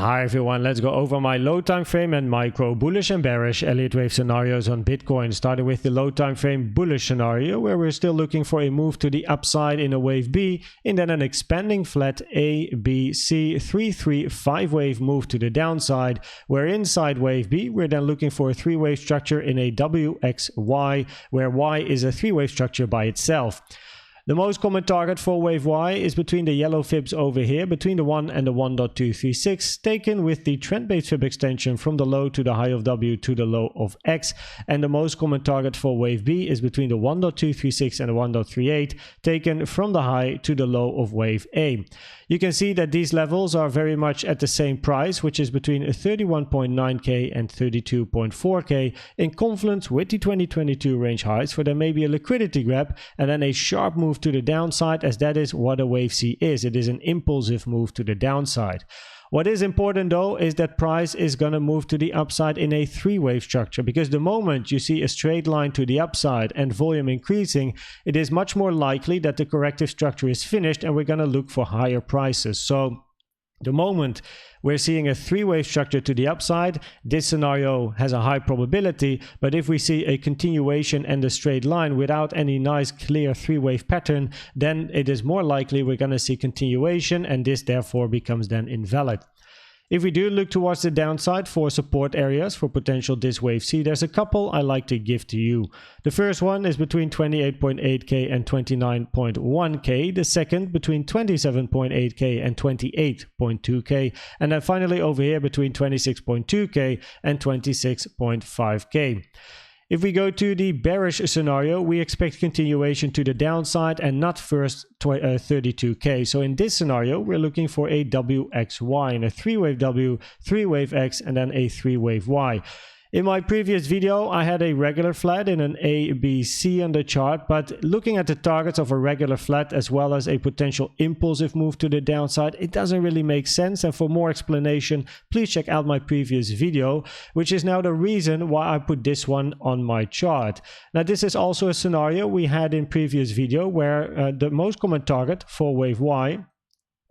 Hi everyone, let's go over my low time frame and micro bullish and bearish Elliott Wave scenarios on Bitcoin. Starting with the low time frame bullish scenario, where we're still looking for a move to the upside in a wave B, and then an expanding flat A, B, C, 3-3-5 wave move to the downside, where inside wave B, we're then looking for a 3-wave structure in a WXY, where Y is a 3-wave structure by itself. The most common target for wave Y is between the yellow fibs over here, between the 1 and the 1.236, taken with the trend-based fib extension from the low to the high of W to the low of X. And the most common target for wave B is between the 1.236 and the 1.38, taken from the high to the low of wave A. You can see that these levels are very much at the same price, which is between 31.9k and 32.4k, in confluence with the 2022 range highs, for there may be a liquidity grab and then a sharp move to the downside, as that is what a wave C is. It is an impulsive move to the downside. What is important though is that price is going to move to the upside in a 3-wave structure, because the moment you see a straight line to the upside and volume increasing, it is much more likely that the corrective structure is finished and we're going to look for higher prices. So the moment we're seeing a 3-wave structure to the upside, this scenario has a high probability, but if we see a continuation and a straight line without any nice clear 3-wave pattern, then it is more likely we're going to see continuation, and this therefore becomes then invalid. If we do look towards the downside for support areas for potential this wave C, there's a couple I like to give to you. The first one is between 28.8k and 29.1k, the second between 27.8k and 28.2k, and then finally over here between 26.2k and 26.5k. If we go to the bearish scenario, we expect continuation to the downside and not first 32k. So in this scenario, we're looking for a WXY and a 3-wave W, 3-wave X, and then a 3-wave Y. In my previous video, I had a regular flat in an A, B, C on the chart, but looking at the targets of a regular flat as well as a potential impulsive move to the downside, it doesn't really make sense. And for more explanation, please check out my previous video, which is now the reason why I put this one on my chart. Now, this is also a scenario we had in previous video where the most common target for wave Y,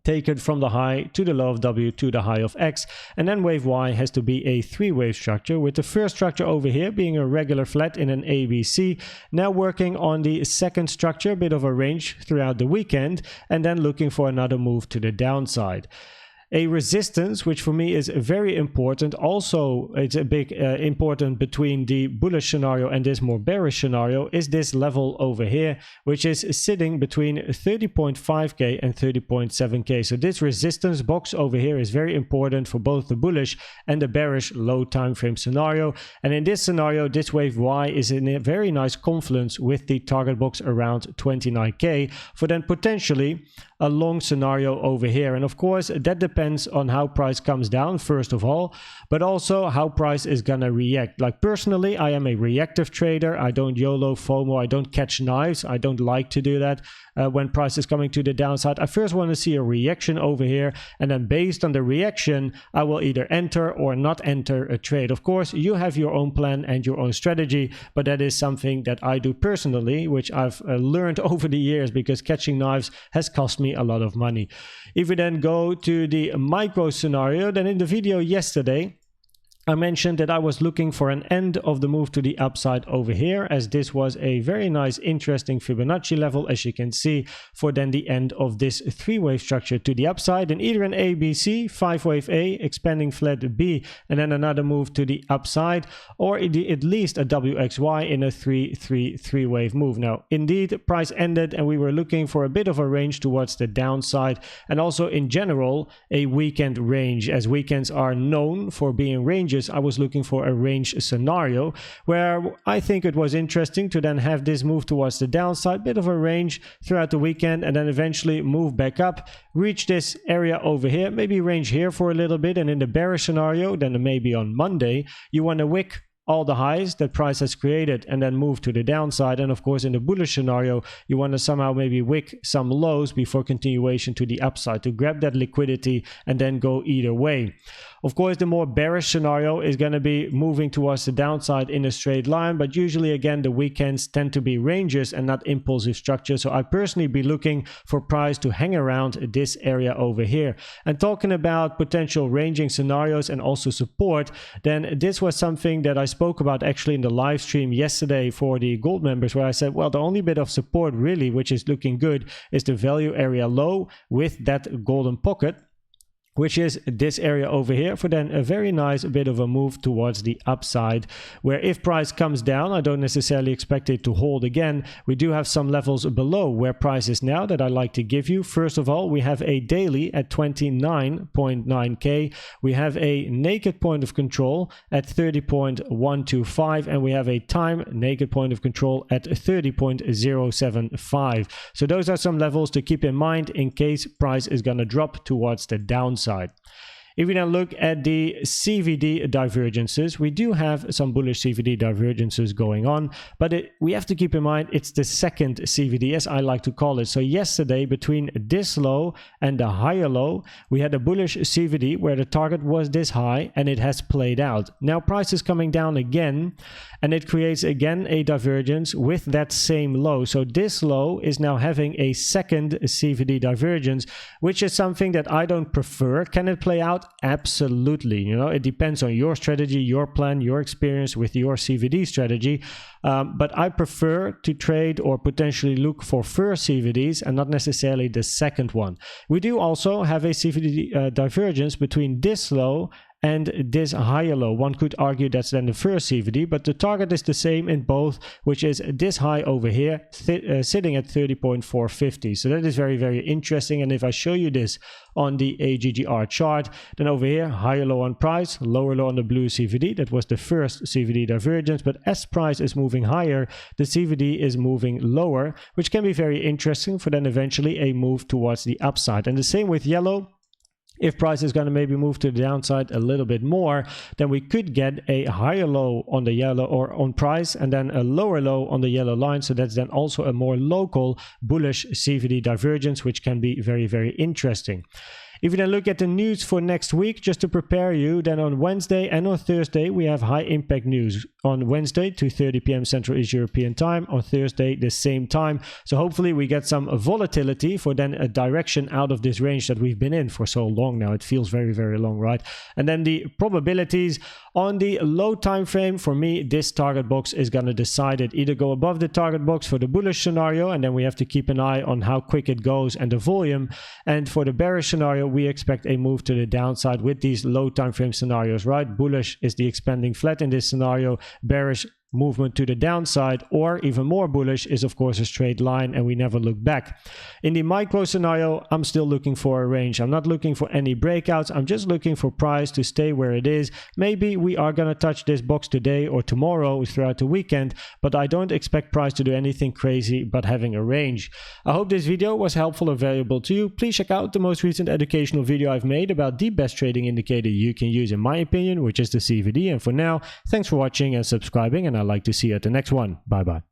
taken from the high to the low of W to the high of X, and then wave Y has to be a 3-wave structure, with the first structure over here being a regular flat in an ABC, now working on the second structure, a bit of a range throughout the weekend, and then looking for another move to the downside. A resistance, which for me is very important, also it's a big important between the bullish scenario and this more bearish scenario, is this level over here, which is sitting between 30.5k and 30.7k. So this resistance box over here is very important for both the bullish and the bearish low time frame scenario. And in this scenario, this wave Y is in a very nice confluence with the target box around 29k for then potentially a long scenario over here. And of course, that depends on how price comes down, first of all, but also how price is gonna react. Like personally, I am a reactive trader. I don't YOLO, FOMO, I don't catch knives. I don't like to do that when price is coming to the downside. I first want to see a reaction over here, and then based on the reaction, I will either enter or not enter a trade. Of course, you have your own plan and your own strategy, but that is something that I do personally, which I've learned over the years, because catching knives has cost me a lot of money. If we then go to the micro scenario, then in the video yesterday, I mentioned that I was looking for an end of the move to the upside over here, as this was a very nice, interesting Fibonacci level, as you can see, for then the end of this 3-wave structure to the upside, and either an A, B, C, 5-wave A, expanding flat B, and then another move to the upside, or at least a WXY in a 3-wave move. Now, indeed, price ended and we were looking for a bit of a range towards the downside, and also in general, a weekend range, as weekends are known for being ranges. I was looking for a range scenario where I think it was interesting to then have this move towards the downside, bit of a range throughout the weekend, and then eventually move back up, reach this area over here, maybe range here for a little bit, and in the bearish scenario, then maybe on Monday, you want to wick all the highs that price has created and then move to the downside. And of course, in the bullish scenario, you want to somehow maybe wick some lows before continuation to the upside to grab that liquidity and then go either way. Of course, the more bearish scenario is going to be moving towards the downside in a straight line, but usually again the weekends tend to be ranges and not impulsive structure. So I personally be looking for price to hang around this area over here. And talking about potential ranging scenarios and also support, then this was something that I spoke about actually in the live stream yesterday for the gold members, where I said, well, the only bit of support really which is looking good is the value area low with that golden pocket, which is this area over here, for then a very nice bit of a move towards the upside, where if price comes down, I don't necessarily expect it to hold again. We do have some levels below where price is now that I like to give you. First of all, we have a daily at 29.9k. We have a naked point of control at 30.125, and we have a time naked point of control at 30.075. So those are some levels to keep in mind in case price is going to drop towards the downside. If we now look at the CVD divergences, we do have some bullish CVD divergences going on, but we have to keep in mind it's the second CVD, as I like to call it. So yesterday, between this low and the higher low, we had a bullish CVD where the target was this high and it has played out. Now price is coming down again and it creates again a divergence with that same low. So this low is now having a second CVD divergence, which is something that I don't prefer. Can it play out? Absolutely. You know, it depends on your strategy, your plan, your experience with your CVD strategy. But I prefer to trade or potentially look for first CVDs and not necessarily the second one. We do also have a CVD divergence between this low and this higher low. One could argue that's then the first CVD, but the target is the same in both, which is this high over here, sitting at 30.450. So that is very, very interesting. And if I show you this on the AGGR chart, then over here, higher low on price, lower low on the blue CVD. That was the first CVD divergence. But as price is moving higher, the CVD is moving lower, which can be very interesting for then eventually a move towards the upside. And the same with yellow. If price is going to maybe move to the downside a little bit more, then we could get a higher low on the yellow or on price and then a lower low on the yellow line. So that's then also a more local bullish CVD divergence, which can be very, very interesting. If you then look at the news for next week, just to prepare you, then on Wednesday and on Thursday, we have high impact news. On Wednesday, 2:30 p.m. Central East European time. On Thursday, the same time. So hopefully we get some volatility for then a direction out of this range that we've been in for so long now. It feels very, very long, right? And then the probabilities on the low time frame, for me, this target box is going to decide it. Either go above the target box for the bullish scenario, and then we have to keep an eye on how quick it goes and the volume. And for the bearish scenario, we expect a move to the downside with these low time frame scenarios, right? Bullish is the expanding flat in this scenario. Bearish movement to the downside, or even more bullish is of course a straight line and we never look back. In the micro scenario, I'm still looking for a range. I'm not looking for any breakouts. I'm just looking for price to stay where it is. Maybe we are going to touch this box today or tomorrow throughout the weekend, but I don't expect price to do anything crazy but having a range. I hope this video was helpful or valuable to you. Please check out the most recent educational video I've made about the best trading indicator you can use in my opinion, which is the CVD. And for now, thanks for watching and subscribing, and I'd like to see you at the next one. Bye bye.